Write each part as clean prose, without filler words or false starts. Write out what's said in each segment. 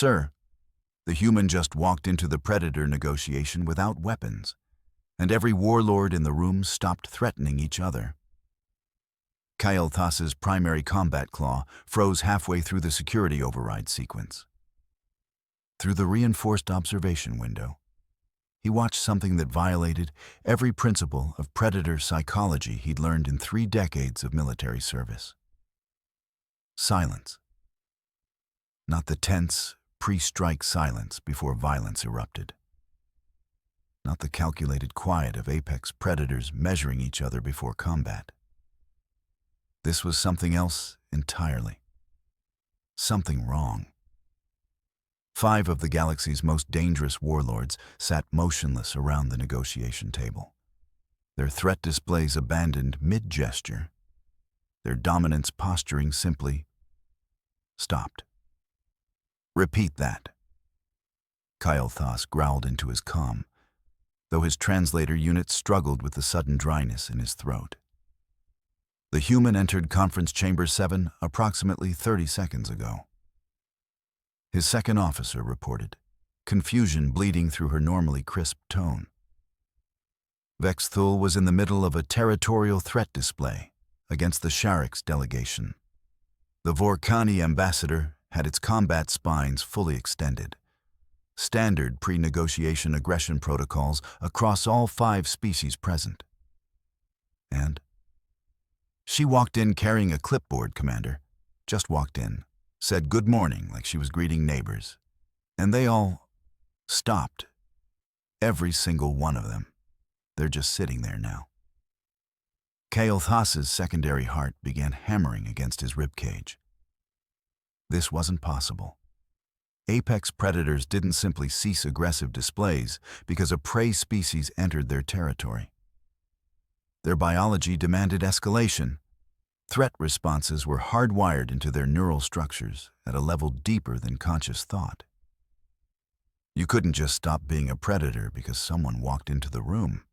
Sir, the human just walked into the Predator negotiation without weapons, and every warlord in the room stopped threatening each other. Kael'thas's primary combat claw froze halfway through the security override sequence. Through the reinforced observation window, he watched something that violated every principle of Predator psychology he'd learned in 3 decades of military service. Silence. Not the tense, pre-strike silence before violence erupted. Not the calculated quiet of apex predators measuring each other before combat. This was something else entirely. Something wrong. 5 of the galaxy's most dangerous warlords sat motionless around the negotiation table, their threat displays abandoned mid-gesture, their dominance posturing simply stopped. Repeat that. Kael'thas growled into his comm, though his translator unit struggled with the sudden dryness in his throat. The human entered Conference Chamber 7 approximately 30 seconds ago. His second officer reported, confusion bleeding through her normally crisp tone. Vex Thul was in the middle of a territorial threat display against the Sharix delegation. The Vorkani ambassador had its combat spines fully extended. Standard pre-negotiation aggression protocols across all 5 species present. And she walked in carrying a clipboard, Commander. Just walked in, said good morning like she was greeting neighbors. And they all stopped. Every single one of them. They're just sitting there now. Kael'thas's secondary heart began hammering against his ribcage. This wasn't possible. Apex predators didn't simply cease aggressive displays because a prey species entered their territory. Their biology demanded escalation. Threat responses were hardwired into their neural structures at a level deeper than conscious thought. You couldn't just stop being a predator because someone walked into the room.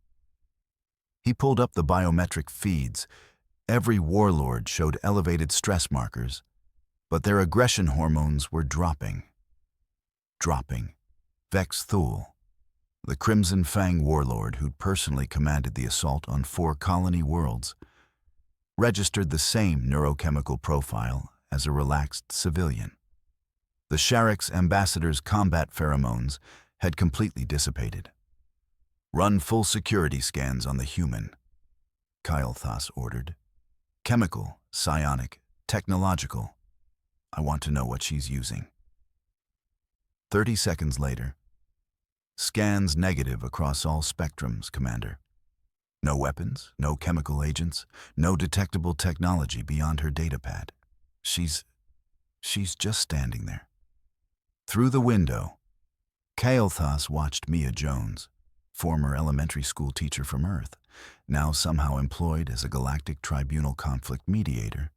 He pulled up the biometric feeds. Every warlord showed elevated stress markers, but their aggression hormones were dropping. Vex Thul, the Crimson Fang warlord who'd personally commanded the assault on 4 colony worlds, registered the same neurochemical profile as a relaxed civilian. The Sharix ambassador's combat pheromones had completely dissipated. Run full security scans on the human, Kael'thas ordered. Chemical, psionic, technological. I want to know what she's using. 30 seconds later. Scans negative across all spectrums, Commander. No weapons, no chemical agents, no detectable technology beyond her datapad. She's just standing there. Through the window, Kael'thas watched Mia Jones, former elementary school teacher from Earth, now somehow employed as a galactic tribunal conflict mediator,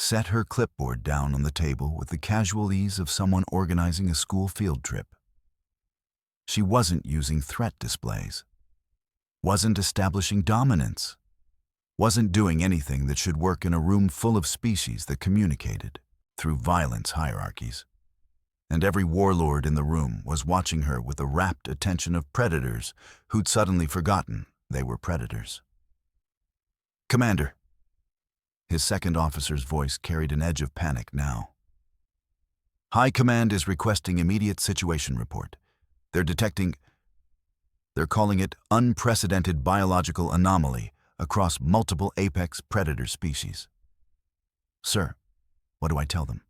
set her clipboard down on the table with the casual ease of someone organizing a school field trip. She wasn't using threat displays, wasn't establishing dominance, wasn't doing anything that should work in a room full of species that communicated through violence hierarchies. And every warlord in the room was watching her with the rapt attention of predators who'd suddenly forgotten they were predators. Commander. His second officer's voice carried an edge of panic now. High Command is requesting immediate situation report. They're calling it unprecedented biological anomaly across multiple apex predator species. Sir, what do I tell them?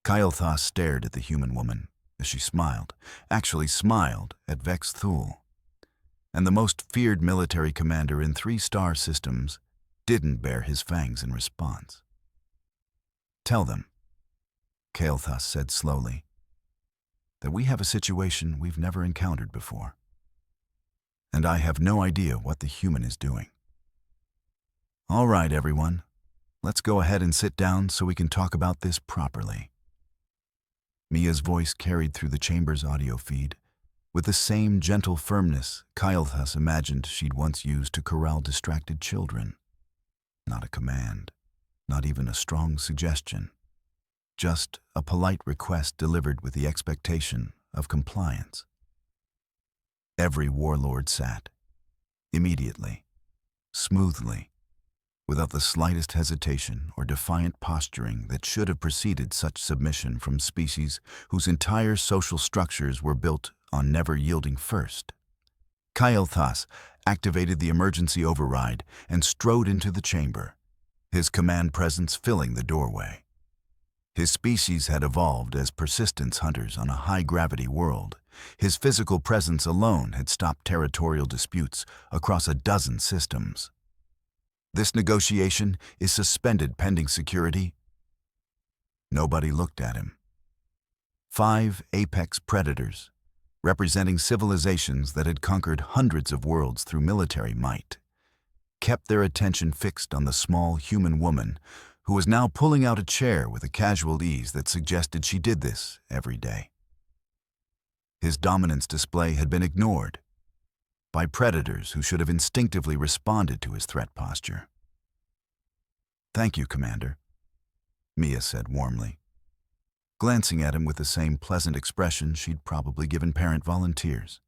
Kael'thas stared at the human woman as she smiled, actually smiled at Vex Thul. And the most feared military commander in 3-star systems didn't bare his fangs in response. Tell them, Kael'thas said slowly, that we have a situation we've never encountered before. And I have no idea what the human is doing. All right, everyone. Let's go ahead and sit down so we can talk about this properly. Mia's voice carried through the chamber's audio feed with the same gentle firmness Kael'thas imagined she'd once used to corral distracted children. Not a command, not even a strong suggestion. just a polite request delivered with the expectation of compliance. Every warlord sat, immediately, smoothly, without the slightest hesitation or defiant posturing that should have preceded such submission from species whose entire social structures were built on never yielding first. Kael'thas activated the emergency override and strode into the chamber, his command presence filling the doorway. His species had evolved as persistence hunters on a high-gravity world. His physical presence alone had stopped territorial disputes across a dozen systems. This negotiation is suspended pending security. Nobody looked at him. 5 apex predators, representing civilizations that had conquered hundreds of worlds through military might, kept their attention fixed on the small human woman who was now pulling out a chair with a casual ease that suggested she did this every day. His dominance display had been ignored by predators who should have instinctively responded to his threat posture. "Thank you, Commander," Mia said warmly, glancing at him with the same pleasant expression she'd probably given parent volunteers.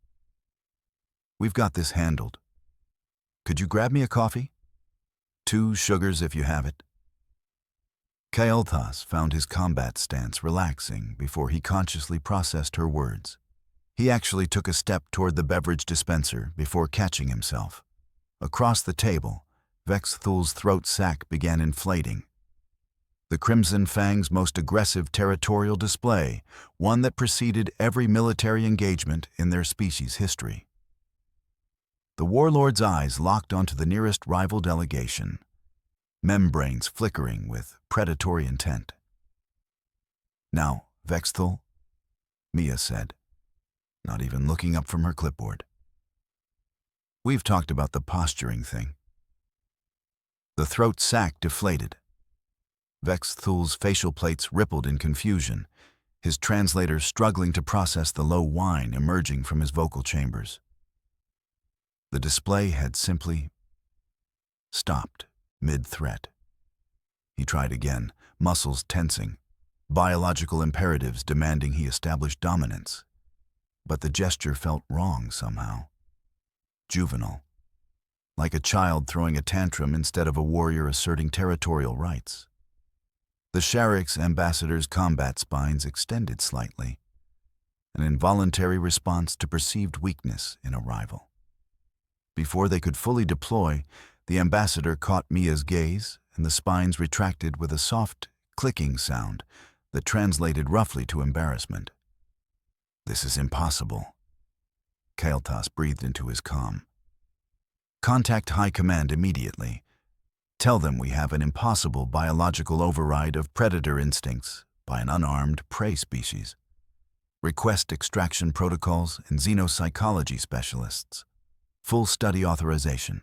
"We've got this handled. Could you grab me a coffee? 2 sugars if you have it." Kael'thas found his combat stance relaxing before he consciously processed her words. He actually took a step toward the beverage dispenser before catching himself. Across the table, Vexthul's throat sac began inflating. The Crimson Fang's most aggressive territorial display, one that preceded every military engagement in their species' history. The warlord's eyes locked onto the nearest rival delegation, membranes flickering with predatory intent. "Now, Vexthul," Mia said, not even looking up from her clipboard. "We've talked about the posturing thing." The throat sac deflated. Vexthul's facial plates rippled in confusion, his translator struggling to process the low whine emerging from his vocal chambers. The display had simply stopped mid-threat. He tried again, muscles tensing, biological imperatives demanding he establish dominance. But the gesture felt wrong somehow. Juvenile. Like a child throwing a tantrum instead of a warrior asserting territorial rights. The Sharik's ambassador's combat spines extended slightly, an involuntary response to perceived weakness in a rival. Before they could fully deploy, the ambassador caught Mia's gaze, and the spines retracted with a soft, clicking sound that translated roughly to embarrassment. "This is impossible," Kael'thas breathed into his calm. "Contact High Command immediately. Tell them we have an impossible biological override of predator instincts by an unarmed prey species. Request extraction protocols and xenopsychology specialists. Full study authorization."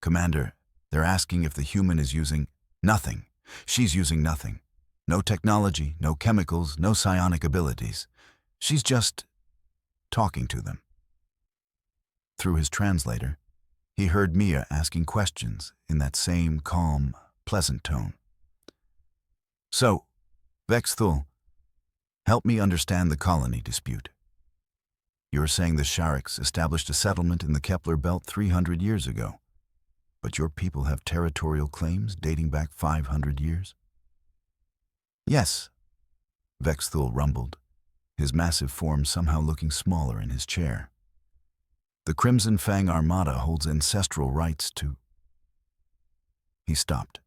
"Commander, they're asking if the human is using nothing. She's using nothing. No technology, no chemicals, no psionic abilities. She's just talking to them." Through his translator, he heard Mia asking questions in that same calm, pleasant tone. "So, Vexthul, help me understand the colony dispute. You're saying the Shariks established a settlement in the Kepler Belt 300 years ago, but your people have territorial claims dating back 500 years? "Yes," Vexthul rumbled, his massive form somehow looking smaller in his chair. "The Crimson Fang Armada holds ancestral rights to—" He stopped.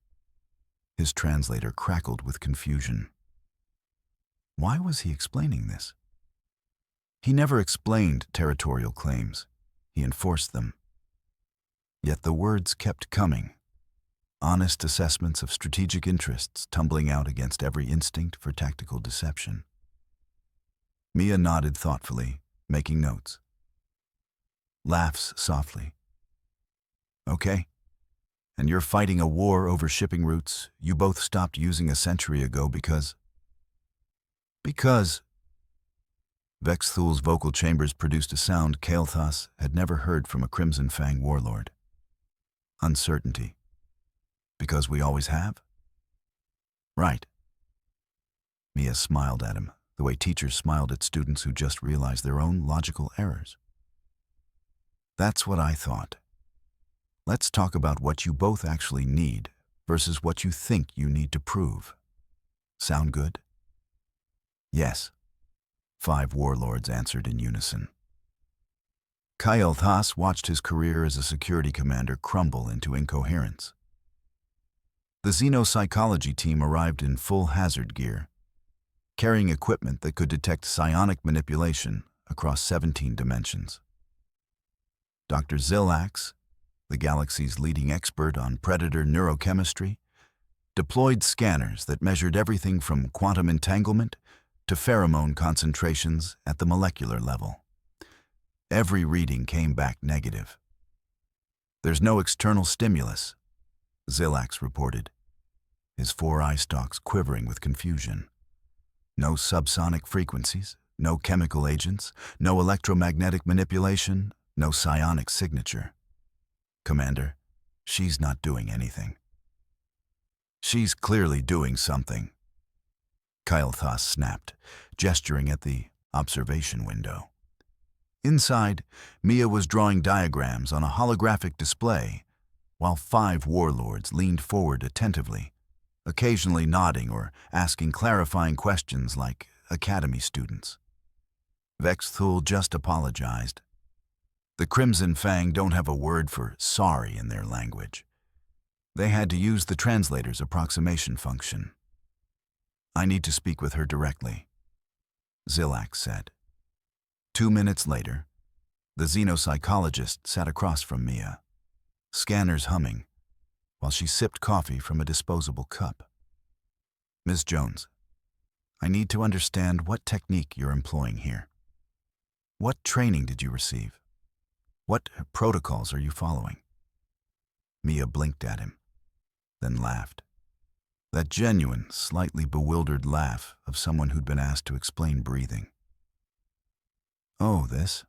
His translator crackled with confusion. Why was he explaining this? He never explained territorial claims. He enforced them. Yet the words kept coming. Honest assessments of strategic interests tumbling out against every instinct for tactical deception. Mia nodded thoughtfully, making notes. Laughs softly. "Okay. And you're fighting a war over shipping routes you both stopped using a century ago because..." "Because..." Vexthul's vocal chambers produced a sound Kael'thas had never heard from a Crimson Fang warlord. Uncertainty. "Because we always have?" "Right. Mia smiled at him, the way teachers smiled at students who just realized their own logical errors. That's what I thought. Let's talk about what you both actually need versus what you think you need to prove. Sound good? Yes. 5 warlords answered in unison. Kyle Thas watched his career as a security commander crumble into incoherence. The xenopsychology team arrived in full hazard gear, carrying equipment that could detect psionic manipulation across 17 dimensions. Dr. Zillax, the galaxy's leading expert on predator neurochemistry, deployed scanners that measured everything from quantum entanglement to pheromone concentrations at the molecular level. Every reading came back negative. "There's no external stimulus," Zillax reported, his 4 eye stalks quivering with confusion. "No subsonic frequencies, no chemical agents, no electromagnetic manipulation, no psionic signature. Commander, she's not doing anything." "She's clearly doing something," Kyle Thas snapped, gesturing at the observation window. Inside, Mia was drawing diagrams on a holographic display, while 5 warlords leaned forward attentively, occasionally nodding or asking clarifying questions like academy students. Vex Thul just apologized. The Crimson Fang don't have a word for sorry in their language. They had to use the translator's approximation function. "I need to speak with her directly," Zillax said. 2 minutes later, the xenopsychologist sat across from Mia, scanners humming, while she sipped coffee from a disposable cup. "Ms. Jones, I need to understand what technique you're employing here. What training did you receive? What protocols are you following?" Mia blinked at him, then laughed. That genuine, slightly bewildered laugh of someone who'd been asked to explain breathing. "Oh, this?"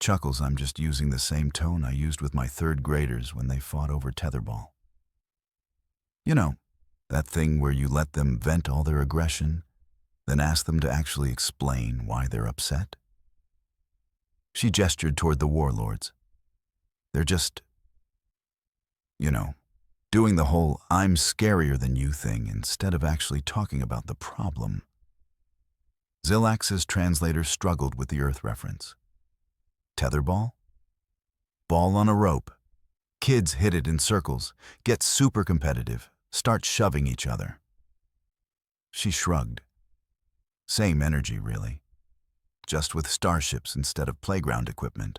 Chuckles, "I'm just using the same tone I used with my 3rd graders when they fought over tetherball. You know, that thing where you let them vent all their aggression, then ask them to actually explain why they're upset." She gestured toward the warlords. "They're just, doing the whole 'I'm scarier than you' thing instead of actually talking about the problem." Zillax's translator struggled with the Earth reference. Tetherball? Ball on a rope. Kids hit it in circles, get super competitive, start shoving each other. She shrugged. Same energy, really, just with starships instead of playground equipment.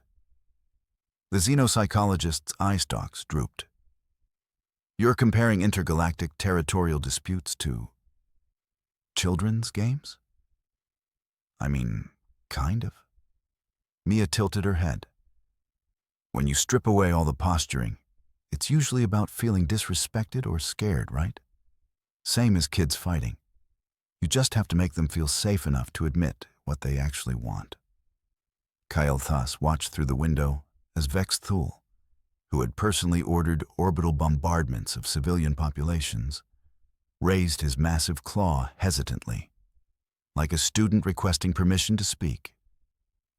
The xenopsychologist's eye stalks drooped. "You're comparing intergalactic territorial disputes to children's games?" "I mean, kind of." Mia tilted her head. "When you strip away all the posturing, it's usually about feeling disrespected or scared, right? Same as kids fighting. You just have to make them feel safe enough to admit what they actually want." Kyle Thas watched through the window as Vex Thul, who had personally ordered orbital bombardments of civilian populations, raised his massive claw hesitantly, like a student requesting permission to speak.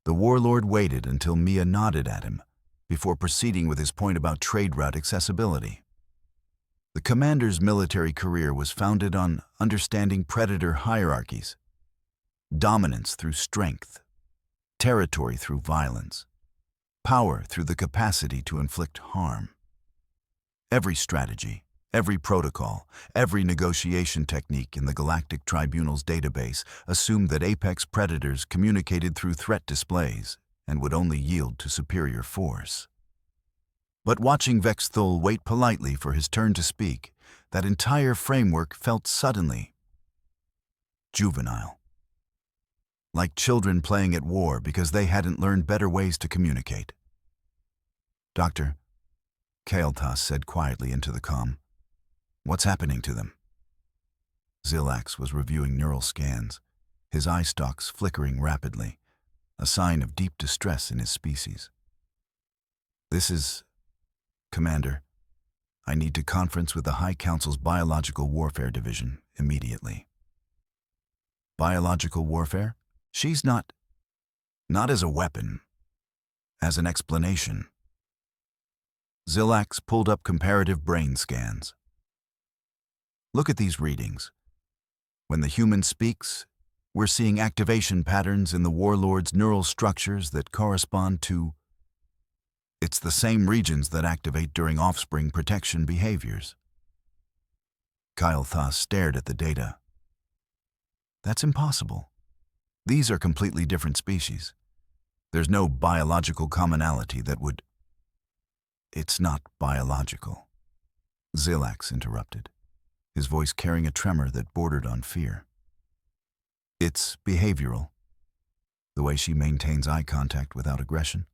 The warlord waited until Mia nodded at him before proceeding with his point about trade route accessibility. The commander's military career was founded on understanding predator hierarchies, dominance through strength, territory through violence, power through the capacity to inflict harm. Every strategy, every protocol, every negotiation technique in the Galactic Tribunal's database assumed that apex predators communicated through threat displays and would only yield to superior force. But watching Vex Thul wait politely for his turn to speak, that entire framework felt suddenly juvenile. Like children playing at war because they hadn't learned better ways to communicate. "Doctor," Kael'thas said quietly into the comm, "what's happening to them?" Zillax was reviewing neural scans, his eye stalks flickering rapidly, a sign of deep distress in his species. "This is... Commander, I need to conference with the High Council's Biological Warfare Division immediately." Biological warfare? She's not as a weapon, as an explanation. Zilax pulled up comparative brain scans. Look at these readings. When the human speaks, we're seeing activation patterns in the warlord's neural structures that correspond to... It's the same regions that activate during offspring protection behaviors. Kyle Thas stared at the data. That's impossible. These are completely different species. There's no biological commonality that would... It's not biological, Zilax interrupted, his voice carrying a tremor that bordered on fear. It's behavioral. The way she maintains eye contact without aggression.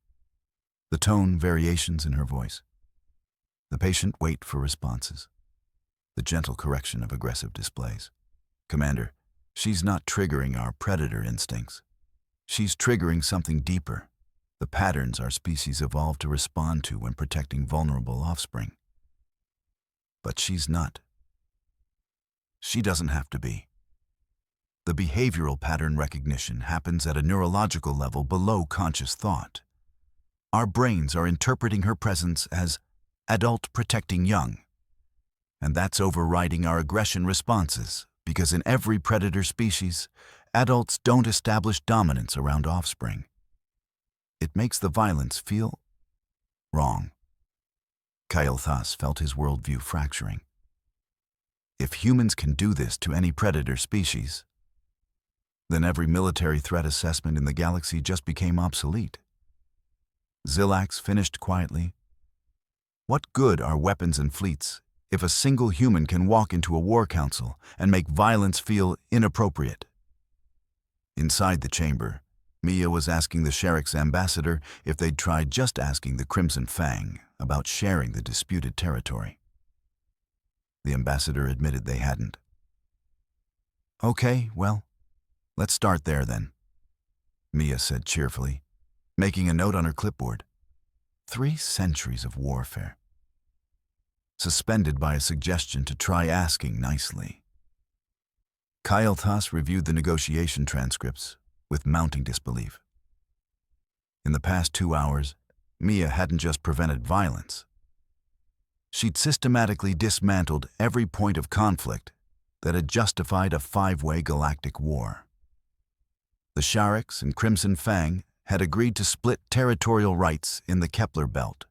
The tone variations in her voice. The patient wait for responses. The gentle correction of aggressive displays. Commander, she's not triggering our predator instincts. She's triggering something deeper. The patterns our species evolved to respond to when protecting vulnerable offspring. But she's not. She doesn't have to be. The behavioral pattern recognition happens at a neurological level below conscious thought. Our brains are interpreting her presence as adult protecting young. And that's overriding our aggression responses, because in every predator species, adults don't establish dominance around offspring. It makes the violence feel wrong. Kyle Thas felt his worldview fracturing. If humans can do this to any predator species, then every military threat assessment in the galaxy just became obsolete. Zilax finished quietly. What good are weapons and fleets if a single human can walk into a war council and make violence feel inappropriate? Inside the chamber, Mia was asking the Sheriff's ambassador if they'd tried just asking the Crimson Fang about sharing the disputed territory. The ambassador admitted they hadn't. Okay, well, let's start there then, Mia said cheerfully, making a note on her clipboard. 3 centuries of warfare, suspended by a suggestion to try asking nicely. Kyle Thas reviewed the negotiation transcripts with mounting disbelief. In the past 2 hours, Mia hadn't just prevented violence. She'd systematically dismantled every point of conflict that had justified a 5-way galactic war. The Shariks and Crimson Fang had agreed to split territorial rights in the Kepler Belt,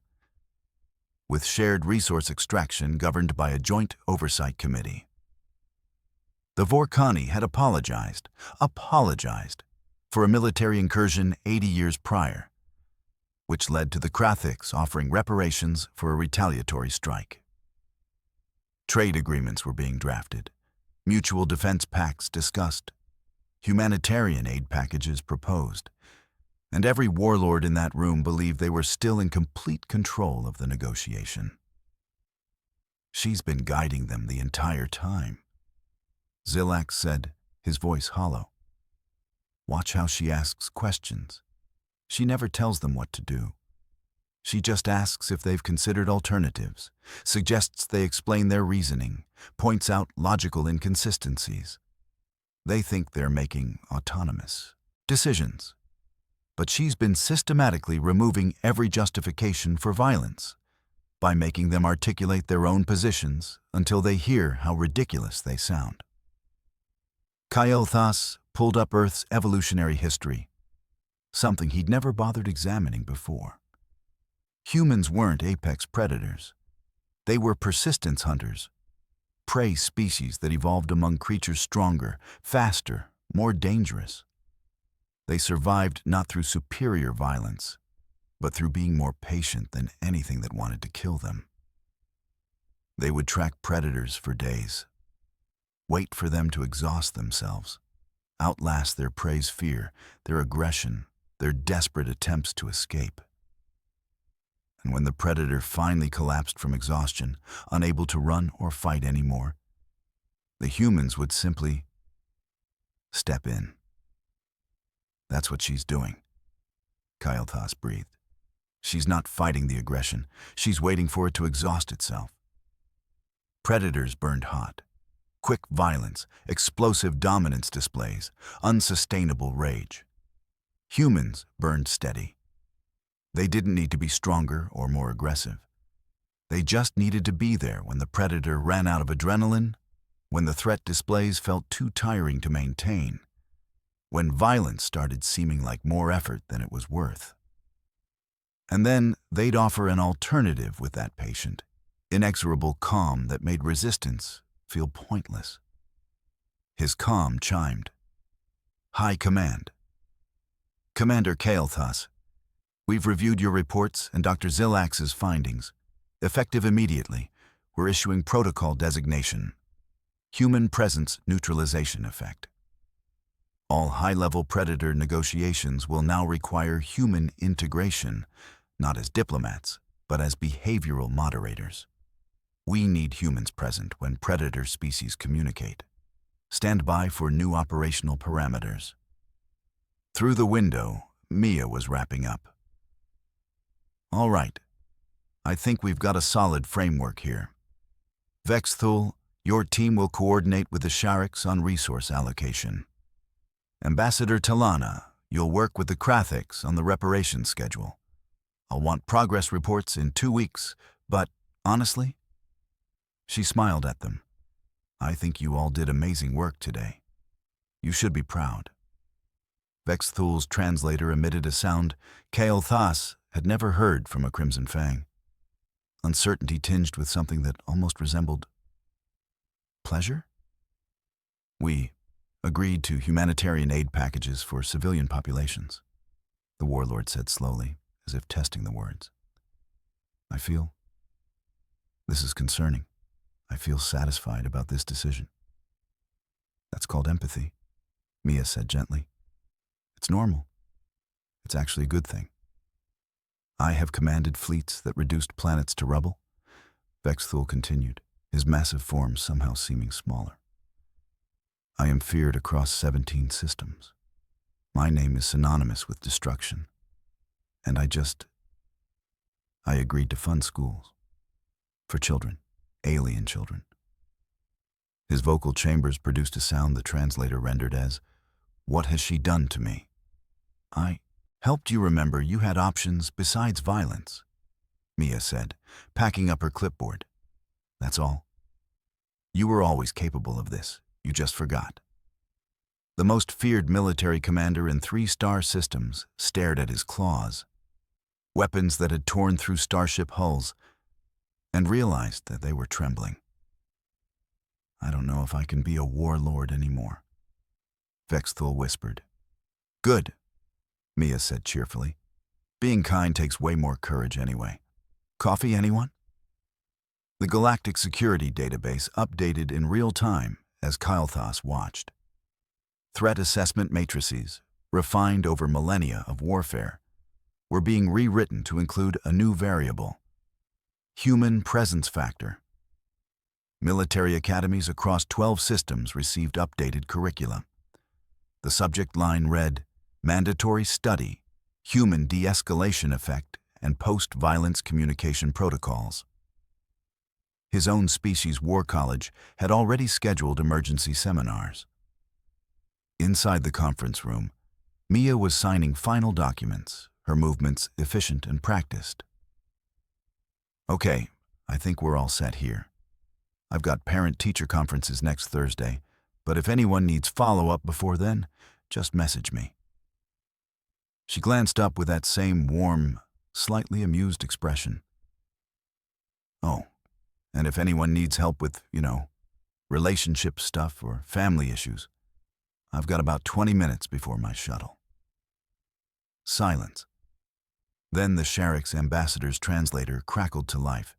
with shared resource extraction governed by a joint oversight committee. The Vorkani had apologized for a military incursion 80 years prior, which led to the Krathiks offering reparations for a retaliatory strike. Trade agreements were being drafted, mutual defense pacts discussed, humanitarian aid packages proposed, and every warlord in that room believed they were still in complete control of the negotiation. She's been guiding them the entire time, Zilax said, his voice hollow. Watch how she asks questions. She never tells them what to do. She just asks if they've considered alternatives, suggests they explain their reasoning, points out logical inconsistencies. They think they're making autonomous decisions. But she's been systematically removing every justification for violence by making them articulate their own positions until they hear how ridiculous they sound. Kyle Thas pulled up Earth's evolutionary history, something he'd never bothered examining before. Humans weren't apex predators. They were persistence hunters, prey species that evolved among creatures stronger, faster, more dangerous. They survived not through superior violence, but through being more patient than anything that wanted to kill them. They would track predators for days, wait for them to exhaust themselves, outlast their prey's fear, their aggression, their desperate attempts to escape. And when the predator finally collapsed from exhaustion, unable to run or fight anymore, the humans would simply step in. That's what she's doing, Kyle Thas breathed. She's not fighting the aggression. She's waiting for it to exhaust itself. Predators burned hot. Quick violence, explosive dominance displays, unsustainable rage. Humans burned steady. They didn't need to be stronger or more aggressive. They just needed to be there when the predator ran out of adrenaline, when the threat displays felt too tiring to maintain, when violence started seeming like more effort than it was worth. And then they'd offer an alternative with that patient, inexorable calm that made resistance feel pointless. His calm chimed. High Command. Commander Kael'thas, we've reviewed your reports and Dr. Zilax's findings. Effective immediately, we're issuing protocol designation. Human Presence Neutralization Effect. All high-level predator negotiations will now require human integration, not as diplomats, but as behavioral moderators. We need humans present when predator species communicate. Stand by for new operational parameters. Through the window, Mia was wrapping up. All right. I think we've got a solid framework here. Vexthul, your team will coordinate with the Sharaks on resource allocation. Ambassador Talana, you'll work with the Krathiks on the reparation schedule. I'll want progress reports in 2 weeks, but honestly, she smiled at them. I think you all did amazing work today. You should be proud. Vexthul's translator emitted a sound Kael'thas had never heard from a Crimson Fang. Uncertainty tinged with something that almost resembled pleasure? We agreed to humanitarian aid packages for civilian populations, the warlord said slowly, as if testing the words. I feel this is concerning. I feel satisfied about this decision. That's called empathy, Mia said gently. It's normal. It's actually a good thing. I have commanded fleets that reduced planets to rubble, Vexthul continued, his massive form somehow seeming smaller. I am feared across 17 systems. My name is synonymous with destruction. And I agreed to fund schools. For children, alien children. His vocal chambers produced a sound the translator rendered as, "What has she done to me?" I helped you remember you had options besides violence, Mia said, packing up her clipboard. That's all. You were always capable of this. You just forgot. The most feared military commander in 3-star systems stared at his claws, weapons that had torn through starship hulls, and realized that they were trembling. I don't know if I can be a warlord anymore, Vexthul whispered. Good, Mia said cheerfully. Being kind takes way more courage anyway. Coffee, anyone? The Galactic Security Database updated in real time as Kael'thas watched. Threat assessment matrices, refined over millennia of warfare, were being rewritten to include a new variable: human presence factor. Military academies across 12 systems received updated curricula. The subject line read, Mandatory Study, Human De-Escalation Effect and Post-Violence Communication Protocols. His own species' war college had already scheduled emergency seminars. Inside the conference room, Mia was signing final documents, her movements efficient and practiced. Okay, I think we're all set here. I've got parent-teacher conferences next Thursday, but if anyone needs follow-up before then, just message me. She glanced up with that same warm, slightly amused expression. Oh, and if anyone needs help with, relationship stuff or family issues, I've got about 20 minutes before my shuttle. Silence. Then the Sharak's ambassador's translator crackled to life.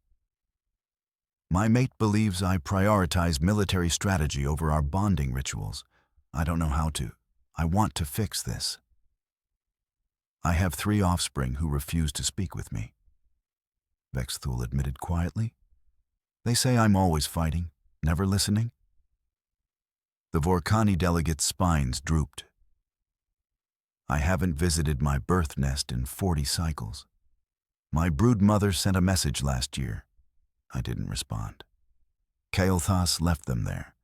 My mate believes I prioritize military strategy over our bonding rituals. I don't know how to. I want to fix this. I have 3 offspring who refuse to speak with me, Vexthul admitted quietly. They say I'm always fighting, never listening. The Vorkani delegates' spines drooped. I haven't visited my birth nest in 40 cycles. My brood mother sent a message last year. I didn't respond. Kael'thas left them there,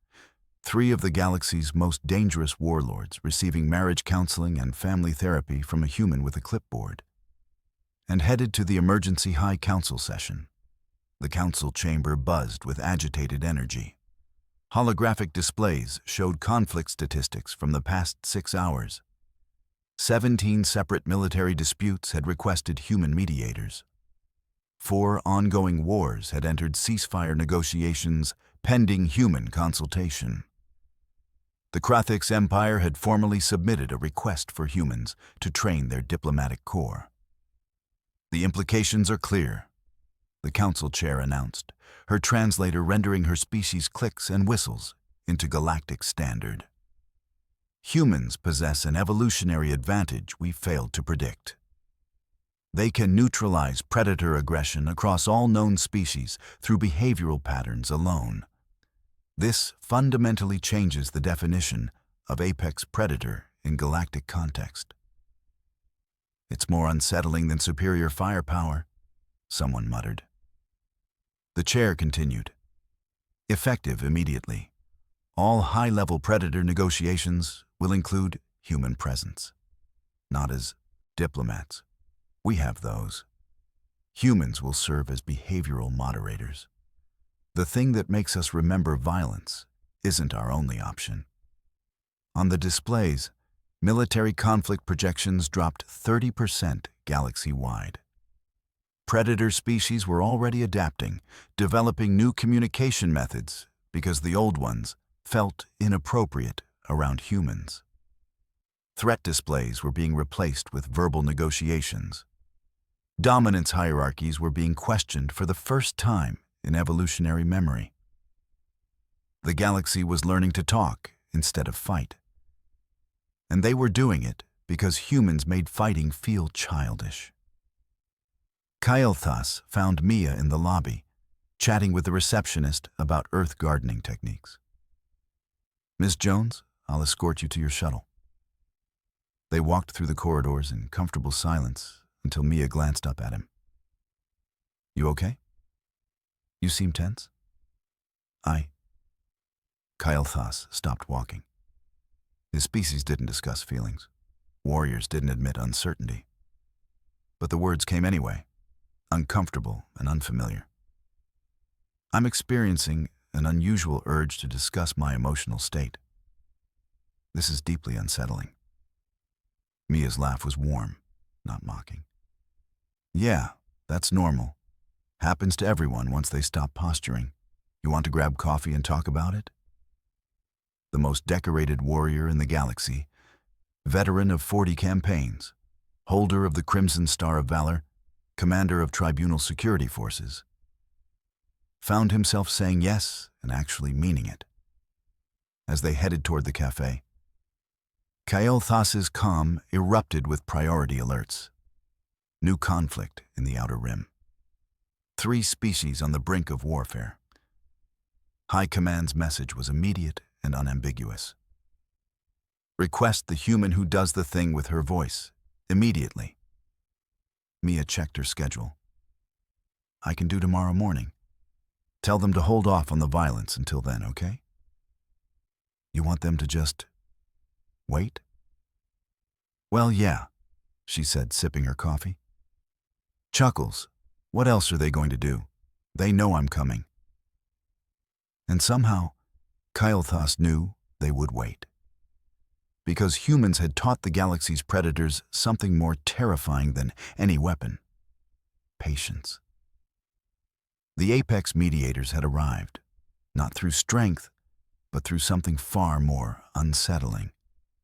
3 of the galaxy's most dangerous warlords receiving marriage counseling and family therapy from a human with a clipboard, and headed to the emergency High Council session. The council chamber buzzed with agitated energy. Holographic displays showed conflict statistics from the past 6 hours. 17 separate military disputes had requested human mediators. 4 ongoing wars had entered ceasefire negotiations pending human consultation. The Krathix Empire had formally submitted a request for humans to train their diplomatic corps. The implications are clear, the council chair announced, her translator rendering her species' clicks and whistles into galactic standard. Humans possess an evolutionary advantage we failed to predict. They can neutralize predator aggression across all known species through behavioral patterns alone. This fundamentally changes the definition of apex predator in galactic context. It's more unsettling than superior firepower, someone muttered. The chair continued. Effective immediately. All high-level predator negotiations will include human presence. Not as diplomats. We have those. Humans will serve as behavioral moderators. The thing that makes us remember violence isn't our only option. On the displays, military conflict projections dropped 30% galaxy-wide. Predator species were already adapting, developing new communication methods because the old ones felt inappropriate around humans. Threat displays were being replaced with verbal negotiations. Dominance hierarchies were being questioned for the first time in evolutionary memory. The galaxy was learning to talk instead of fight. And they were doing it because humans made fighting feel childish. Kael'thas found Mia in the lobby, chatting with the receptionist about Earth gardening techniques. "Miss Jones, I'll escort you to your shuttle." They walked through the corridors in comfortable silence until Mia glanced up at him. "You okay? You seem tense." Kael'thas stopped walking. His species didn't discuss feelings. Warriors didn't admit uncertainty. But the words came anyway, uncomfortable and unfamiliar. "I'm experiencing an unusual urge to discuss my emotional state. This is deeply unsettling." Mia's laugh was warm, not mocking. "Yeah, that's normal. Happens to everyone once they stop posturing. You want to grab coffee and talk about it?" The most decorated warrior in the galaxy, veteran of 40 campaigns, holder of the Crimson Star of Valor, commander of tribunal security forces, found himself saying yes and actually meaning it. As they headed toward the cafe, Kael'thas's calm erupted with priority alerts. New conflict in the Outer Rim. 3 species on the brink of warfare. High Command's message was immediate and unambiguous. Request the human who does the thing with her voice, immediately. Mia checked her schedule. "I can do tomorrow morning. Tell them to hold off on the violence until then, okay?" "You want them to just wait?" "Well, yeah," she said, sipping her coffee. "Chuckles, what else are they going to do? They know I'm coming." And somehow, Kael'thas knew they would wait. Because humans had taught the galaxy's predators something more terrifying than any weapon: patience. The apex mediators had arrived, not through strength, but through something far more unsettling: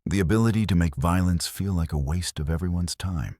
the ability to make violence feel like a waste of everyone's time.